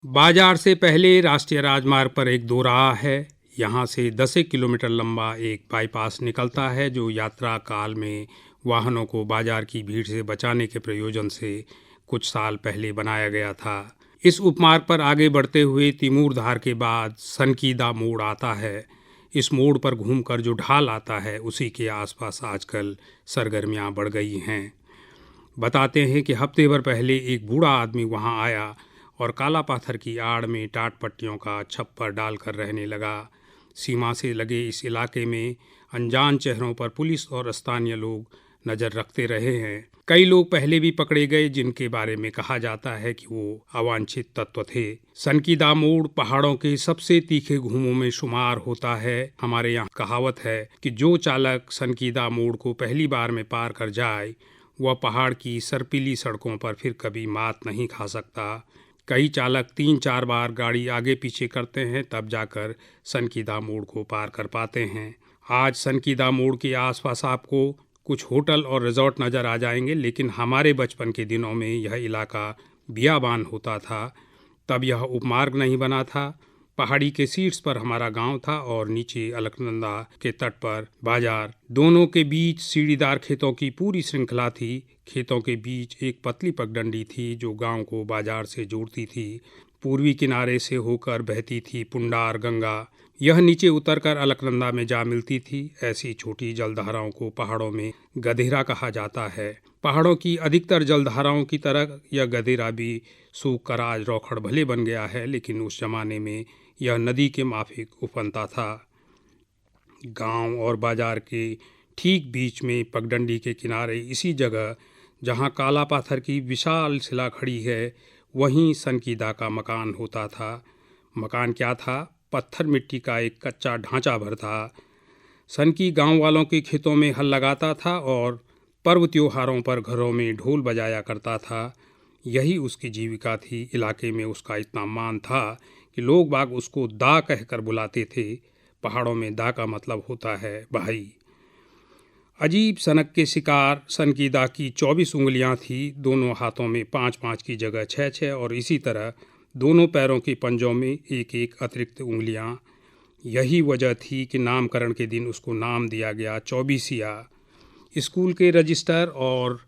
बाजार से पहले राष्ट्रीय राजमार्ग पर एक दोराहा है। यहाँ से 10 किलोमीटर लंबा एक बाईपास निकलता है जो यात्रा काल में वाहनों को बाजार की भीड़ से बचाने के प्रयोजन से कुछ साल पहले बनाया गया था। इस उपमार्ग पर आगे बढ़ते हुए तिमूरधार के बाद सनकीदा मोड़ आता है। इस मोड़ पर घूमकर जो ढाल आता है उसी के आसपास आजकल सरगर्मियाँ बढ़ गई हैं। बताते हैं कि हफ्ते भर पहले एक बूढ़ा आदमी वहाँ आया और काला पाथर की आड़ में टाट पट्टियों का छप्पर डालकर रहने लगा। सीमा से लगे इस इलाके में अनजान चेहरों पर पुलिस और स्थानीय लोग नज़र रखते रहे हैं। कई लोग पहले भी पकड़े गए जिनके बारे में कहा जाता है कि वो अवांछित तत्व थे। सनकीदा मोड़ पहाड़ों के सबसे तीखे घूमों में शुमार होता है। हमारे यहाँ कहावत है कि जो चालक सनकीदा मोड़ को पहली बार में पार कर जाए वह पहाड़ की सर्पीली सड़कों पर फिर कभी मात नहीं खा सकता। कई चालक 3-4 बार गाड़ी आगे पीछे करते हैं तब जाकर सनकीदा मोड़ को पार कर पाते हैं। आज सनकीदा मोड़ के आसपास आपको कुछ होटल और रिजॉर्ट नज़र आ जाएंगे, लेकिन हमारे बचपन के दिनों में यह इलाका बियाबान होता था। तब यह उपमार्ग नहीं बना था। पहाड़ी के शीर्ष पर हमारा गांव था और नीचे अलकनंदा के तट पर बाजार। दोनों के बीच सीढ़ीदार खेतों की पूरी श्रृंखला थी। खेतों के बीच एक पतली पगडंडी थी जो गांव को बाजार से जोड़ती थी। पूर्वी किनारे से होकर बहती थी पुंडार गंगा। यह नीचे उतरकर अलकनंदा में जा मिलती थी। ऐसी छोटी जलधाराओं को पहाड़ों में गधेरा कहा जाता है। पहाड़ों की अधिकतर जलधाराओं की तरह यह गधेरा भी सूख कर आज रौखड़ भले बन गया है, लेकिन उस जमाने में यह नदी के माफिक उफनता था। गांव और बाजार के ठीक बीच में पगडंडी के किनारे इसी जगह जहां काला पाथर की विशाल शिला खड़ी है वहीं सनकीदा का मकान होता था। मकान क्या था? पत्थर मिट्टी का एक कच्चा ढांचा भर था। सनकी गांव वालों के खेतों में हल लगाता था और पर्व त्योहारों पर घरों में ढोल बजाया करता था। यही उसकी जीविका थी। इलाके में उसका इतना मान था कि लोग बाग उसको दा कहकर बुलाते थे। पहाड़ों में दा का मतलब होता है भाई। अजीब सनक के शिकार सनकीदा की 24 उंगलियां थी। दोनों हाथों में 5-5 की जगह 6-6 और इसी तरह दोनों पैरों के पंजों में एक एक अतिरिक्त उंगलियां। यही वजह थी कि नामकरण के दिन उसको नाम दिया गया चौबीसिया। स्कूल के रजिस्टर और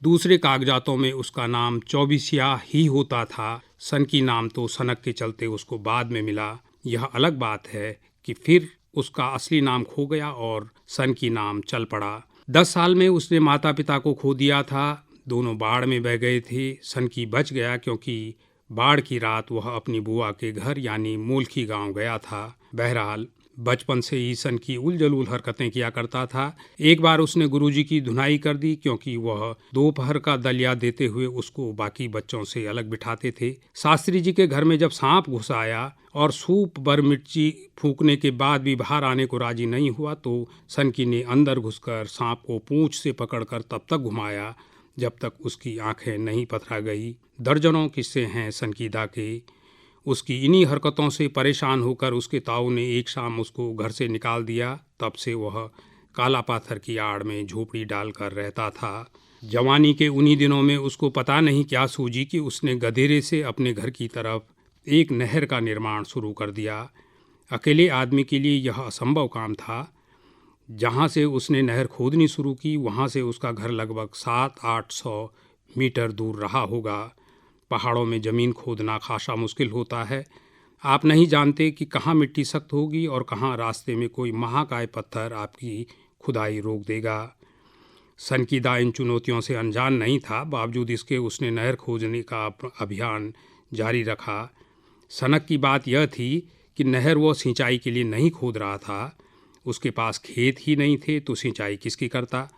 दूसरे कागजातों में उसका नाम चौबीसिया ही होता था। सनकी नाम तो सनक के चलते उसको बाद में मिला। यह अलग बात है कि फिर उसका असली नाम खो गया और सनकी नाम चल पड़ा। 10 साल में उसने माता पिता को खो दिया था। दोनों बाढ़ में बह गए थे। सनकी बच गया क्योंकि बाढ़ की रात वह अपनी बुआ के घर यानी मूलखी गांव गया था। बहरहाल बचपन से ही सनकी उलझुल हरकतें किया करता था। एक बार उसने गुरुजी की धुनाई कर दी क्योंकि वह दोपहर का दलिया देते हुए उसको बाकी बच्चों से अलग बिठाते थे। शास्त्री जी के घर में जब सांप घुस आया और सूप भर मिर्ची फूंकने के बाद भी बाहर आने को राजी नहीं हुआ तो सनकी ने अंदर घुसकर सांप को पूंछ से पकड़कर तब तक घुमाया जब तक उसकी आंखें नहीं पथरा गई। दर्जनों किस्से हैं सनकीदा के। उसकी इन्हीं हरकतों से परेशान होकर उसके ताऊ ने एक शाम उसको घर से निकाल दिया। तब से वह काला पाथर की आड़ में झोपड़ी डालकर रहता था। जवानी के उन्हीं दिनों में उसको पता नहीं क्या सूझी कि उसने गधेरे से अपने घर की तरफ एक नहर का निर्माण शुरू कर दिया। अकेले आदमी के लिए यह असंभव काम था। जहाँ से उसने नहर खोदनी शुरू की वहाँ से उसका घर लगभग 700-800 मीटर दूर रहा होगा। पहाड़ों में ज़मीन खोदना खासा मुश्किल होता है। आप नहीं जानते कि कहाँ मिट्टी सख्त होगी और कहाँ रास्ते में कोई महाकाय पत्थर आपकी खुदाई रोक देगा। सनकीदा इन चुनौतियों से अनजान नहीं था। बावजूद इसके उसने नहर खोदने का अभियान जारी रखा। सनक की बात यह थी कि नहर वो सिंचाई के लिए नहीं खोद रहा था। उसके पास खेत ही नहीं थे तो सिंचाई किसकी करता।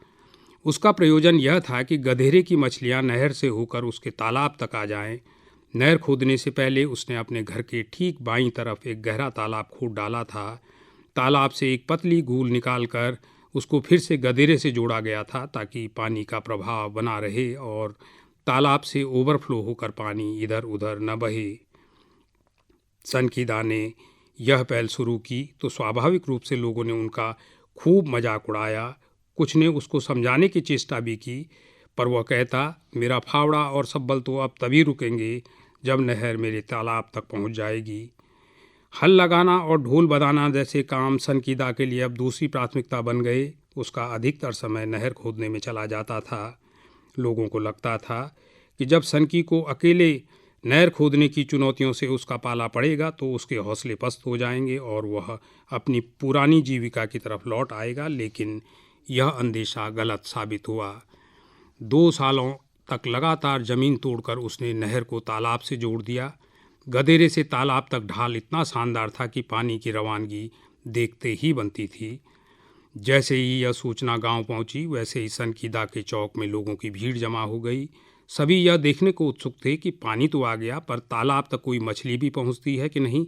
उसका प्रयोजन यह था कि गधेरे की मछलियां नहर से होकर उसके तालाब तक आ जाएं। नहर खोदने से पहले उसने अपने घर के ठीक बाईं तरफ एक गहरा तालाब खोद डाला था। तालाब से एक पतली गूल निकालकर उसको फिर से गधेरे से जोड़ा गया था ताकि पानी का प्रभाव बना रहे और तालाब से ओवरफ्लो होकर पानी इधर उधर न बहे। सनकीदा ने यह पहल शुरू की तो स्वाभाविक रूप से लोगों ने उनका खूब मजाक उड़ाया। कुछ ने उसको समझाने की चेष्टा भी की, पर वह कहता, मेरा फावड़ा और सब्बल तो अब तभी रुकेंगे जब नहर मेरे तालाब तक पहुंच जाएगी। हल लगाना और ढोल बजाना जैसे काम सनकीदा के लिए अब दूसरी प्राथमिकता बन गए। उसका अधिकतर समय नहर खोदने में चला जाता था। लोगों को लगता था कि जब सनकी को अकेले नहर खोदने की चुनौतियों से उसका पाला पड़ेगा तो उसके हौसले पस्त हो जाएंगे और वह अपनी पुरानी जीविका की तरफ लौट आएगा, लेकिन यह अंदेशा गलत साबित हुआ। 2 सालों तक लगातार जमीन तोड़कर उसने नहर को तालाब से जोड़ दिया। गदेरे से तालाब तक ढाल इतना शानदार था कि पानी की रवानगी देखते ही बनती थी। जैसे ही यह सूचना गांव पहुंची, वैसे ही सनकीदा के चौक में लोगों की भीड़ जमा हो गई। सभी यह देखने को उत्सुक थे कि पानी तो आ गया, पर तालाब तक कोई मछली भी पहुंचती है कि नहीं।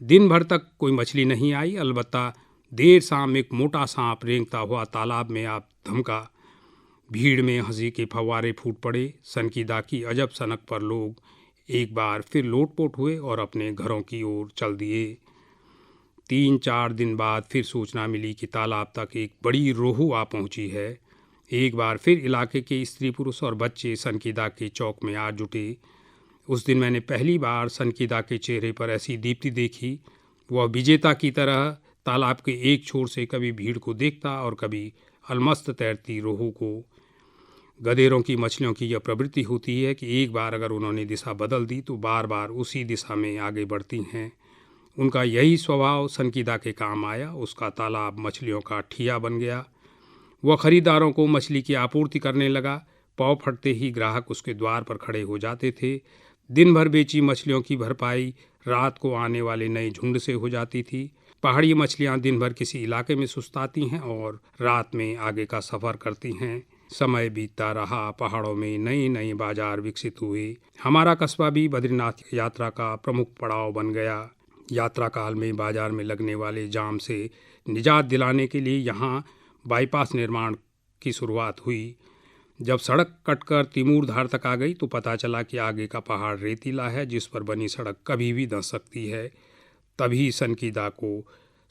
दिन भर तक कोई मछली नहीं आई, अलबत्ता देर शाम एक मोटा सांप रेंगता हुआ तालाब में आ धमका। भीड़ में हंसी के फव्वारे फूट पड़े। सनकीदा की अजब सनक पर लोग एक बार फिर लोटपोट हुए और अपने घरों की ओर चल दिए। 3-4 दिन बाद फिर सूचना मिली कि तालाब तक एक बड़ी रोहू आ पहुंची है। एक बार फिर इलाके के स्त्री पुरुष और बच्चे सनकीदा के चौक में आ जुटे। उस दिन मैंने पहली बार सनकीदा के चेहरे पर ऐसी दीप्ति देखी। वह विजेता की तरह तालाब के एक छोर से कभी भीड़ को देखता और कभी अलमस्त तैरती रोहू को। गधेरों की मछलियों की यह प्रवृत्ति होती है कि एक बार अगर उन्होंने दिशा बदल दी तो बार बार उसी दिशा में आगे बढ़ती हैं। उनका यही स्वभाव सनकीदा के काम आया। उसका तालाब मछलियों का ठिया बन गया। वह खरीदारों को मछली की आपूर्ति करने लगा। पाँव फटते ही ग्राहक उसके द्वार पर खड़े हो जाते थे। दिन भर बेची मछलियों की भरपाई रात को आने वाले नए झुंड से हो जाती थी। पहाड़ी मछलियाँ दिन भर किसी इलाके में सुस्ताती हैं और रात में आगे का सफ़र करती हैं। समय बीतता रहा, पहाड़ों में नए नए बाजार विकसित हुए। हमारा कस्बा भी बद्रीनाथ यात्रा का प्रमुख पड़ाव बन गया। यात्रा काल में बाजार में लगने वाले जाम से निजात दिलाने के लिए यहाँ बाईपास निर्माण की शुरुआत हुई। जब सड़क कटकर तिमूर धार तक आ गई तो पता चला कि आगे का पहाड़ रेतीला है, जिस पर बनी सड़क कभी भी धंस सकती है। तभी सनकीदा को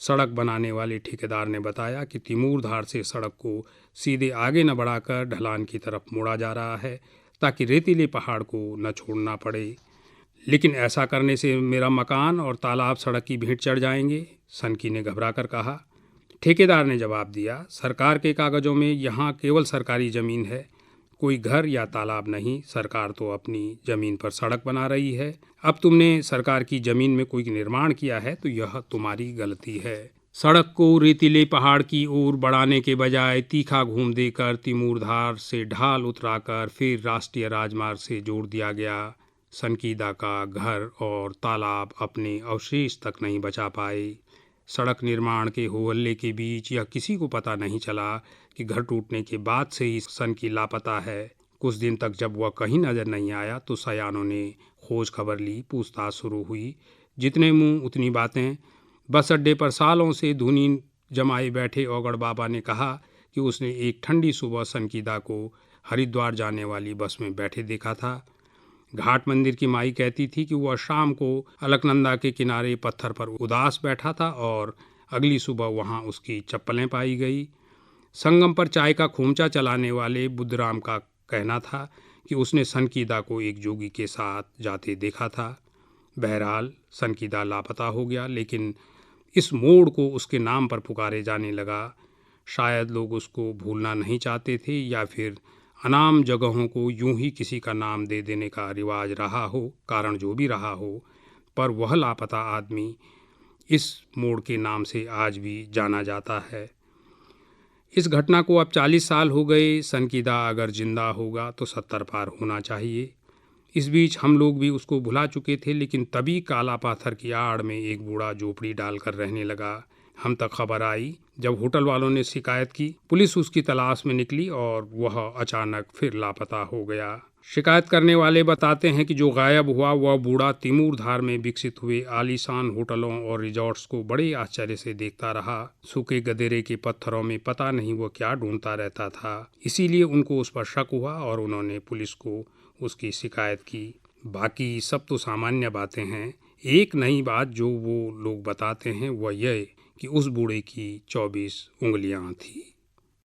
सड़क बनाने वाले ठेकेदार ने बताया कि तिमूर धार से सड़क को सीधे आगे न बढ़ाकर ढलान की तरफ मोड़ा जा रहा है, ताकि रेतीले पहाड़ को न छोड़ना पड़े। लेकिन ऐसा करने से मेरा मकान और तालाब सड़क की भेंट चढ़ जाएंगे, सनकी ने घबरा कर कहा। ठेकेदार ने जवाब दिया, सरकार के कागज़ों में यहाँ केवल सरकारी ज़मीन है, कोई घर या तालाब नहीं। सरकार तो अपनी ज़मीन पर सड़क बना रही है। अब तुमने सरकार की ज़मीन में कोई निर्माण किया है तो यह तुम्हारी गलती है। सड़क को रेतीले पहाड़ की ओर बढ़ाने के बजाय तीखा घूम देकर तिमूर धार से ढाल उतराकर फिर राष्ट्रीय राजमार्ग से जोड़ दिया गया। सनकीदा का घर और तालाब अपने अवशेष तक नहीं बचा पाए। सड़क निर्माण के हो हल्ले के बीच यह किसी को पता नहीं चला कि घर टूटने के बाद से ही सनकी लापता है। कुछ दिन तक जब वह कहीं नजर नहीं आया तो सयानों ने खोज खबर ली, पूछताछ शुरू हुई। जितने मुंह उतनी बातें। बस अड्डे पर सालों से धुनी जमाए बैठे औगड़ बाबा ने कहा कि उसने एक ठंडी सुबह सनकीदा को हरिद्वार जाने वाली बस में बैठे देखा था। घाट मंदिर की माई कहती थी कि वह शाम को अलकनंदा के किनारे पत्थर पर उदास बैठा था और अगली सुबह वहां उसकी चप्पलें पाई गई। संगम पर चाय का खोमचा चलाने वाले बुद्धराम का कहना था कि उसने सनकीदा को एक जोगी के साथ जाते देखा था। बहरहाल सनकीदा लापता हो गया, लेकिन इस मोड़ को उसके नाम पर पुकारे जाने लगा। शायद लोग उसको भूलना नहीं चाहते थे या फिर अनाम जगहों को यूं ही किसी का नाम दे देने का रिवाज रहा हो। कारण जो भी रहा हो, पर वह लापता आदमी इस मोड़ के नाम से आज भी जाना जाता है। इस घटना को अब 40 साल हो गए। सनकीदा अगर जिंदा होगा तो 70 पार होना चाहिए। इस बीच हम लोग भी उसको भुला चुके थे, लेकिन तभी काला पाथर की आड़ में एक बूढ़ा झोपड़ी डालकर रहने लगा। हम तक खबर आई जब होटल वालों ने शिकायत की। पुलिस उसकी तलाश में निकली और वह अचानक फिर लापता हो गया। शिकायत करने वाले बताते हैं कि जो गायब हुआ वह बूढ़ा तिमूर धार में विकसित हुए आलीशान होटलों और रिजॉर्ट्स को बड़े आश्चर्य से देखता रहा। सूखे गदेरे के पत्थरों में पता नहीं वो क्या ढूंढता रहता था। इसीलिए उनको उस पर शक हुआ और उन्होंने पुलिस को उसकी शिकायत की। बाकी सब तो सामान्य बातें हैं। एक नई बात जो वो लोग बताते हैं वह यह कि उस बूढ़े की 24 उंगलियां थी।